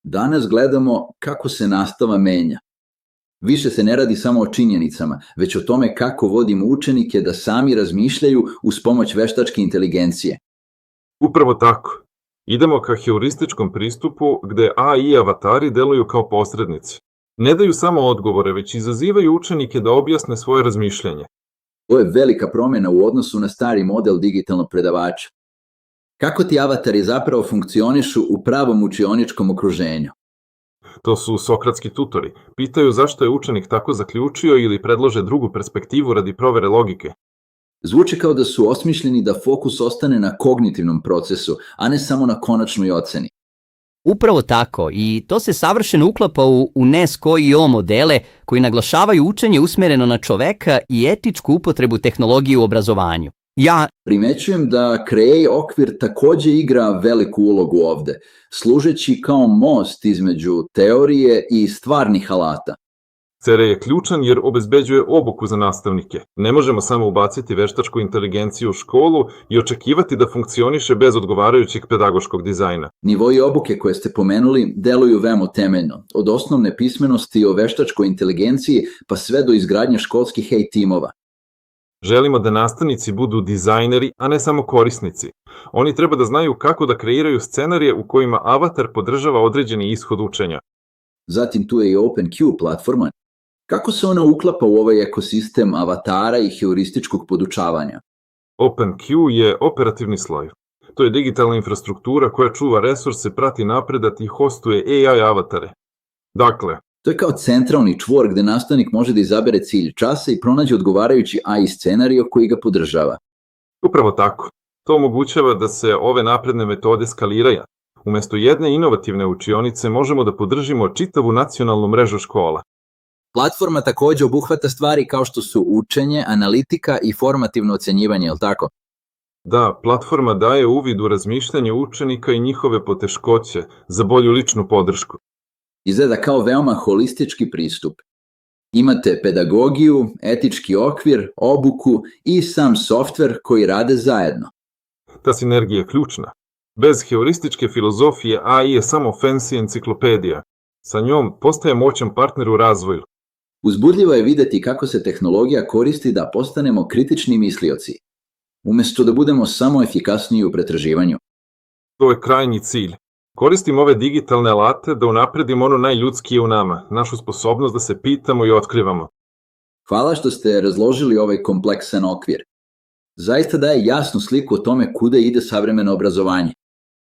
Danas gledamo kako se nastava menja. Više se ne radi samo o činjenicama, već o tome kako vodimo učenike da sami razmišljaju uz pomoć veštačke inteligencije. Upravo tako. Idemo ka heurističkom pristupu gde AI avatari deluju kao posrednici. Ne daju samo odgovore, već izazivaju učenike da objasne svoje razmišljanje. To je velika promjena u odnosu na stari model digitalnog predavača. Kako ti avatari zapravo funkcionišu u pravom učioničkom okruženju? To su sokratski tutori. Pitaju zašto je učenik tako zaključio ili predlože drugu perspektivu radi provere logike. Zvuči kao da su osmišljeni da fokus ostane na kognitivnom procesu, a ne samo na konačnoj oceni. Upravo tako, i to se savršeno uklapa u UNESCO i O modele koji naglašavaju učenje usmereno na čoveka i etičku upotrebu tehnologije u obrazovanju. Primećujem da Create okvir takođe igra veliku ulogu ovde, služeći kao most između teorije i stvarnih alata. CRE je ključan jer obezbeđuje obuku za nastavnike. Ne možemo samo ubaciti veštačku inteligenciju u školu i očekivati da funkcioniše bez odgovarajućeg pedagoškog dizajna. Nivoi obuke koje ste pomenuli deluju veoma temeljno, od osnovne pismenosti o veštačkoj inteligenciji pa sve do izgradnje školskih AI timova. Želimo da nastavnici budu dizajneri, a ne samo korisnici. Oni treba da znaju kako da kreiraju scenarije u kojima avatar podržava određeni ishod učenja. Zatim tu je i OpenQ platforma. Kako se ona uklapa u ovaj ekosistem avatara i heurističkog podučavanja? OpenQ je operativni sloj. To je digitalna infrastruktura koja čuva resurse, prati napredak i hostuje AI avatare. Dakle, to je kao centralni čvor gde nastavnik može da izabere cilj časa i pronađe odgovarajući AI scenario koji ga podržava. Upravo tako. To omogućava da se ove napredne metode skaliraju. Umesto jedne inovativne učionice možemo da podržimo čitavu nacionalnu mrežu škola. Platforma takođe obuhvata stvari kao što su učenje, analitika i formativno ocenjivanje, je li tako? Da, platforma daje uvid u razmišljanje učenika i njihove poteškoće za bolju ličnu podršku. Izgleda kao veoma holistički pristup. Imate pedagogiju, etički okvir, obuku i sam softver koji rade zajedno. Ta sinergija je ključna. Bez heurističke filozofije AI je samo fancy enciklopedija. Sa njom postaje moćan partner u razvoju. Uzbudljivo je videti kako se tehnologija koristi da postanemo kritični mislioci, umesto da budemo samo efikasniji u pretraživanju. To je krajnji cilj. Koristim ove digitalne alate da unapredimo ono najljudskije u nama, našu sposobnost da se pitamo i otkrivamo. Hvala što ste razložili ovaj kompleksan okvir. Zaista daje jasnu sliku o tome kuda ide savremeno obrazovanje.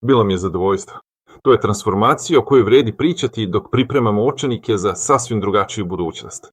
Bilo mi je zadovoljstvo. To je transformacija o kojoj vredi pričati dok pripremamo učenike za sasvim drugačiju budućnost.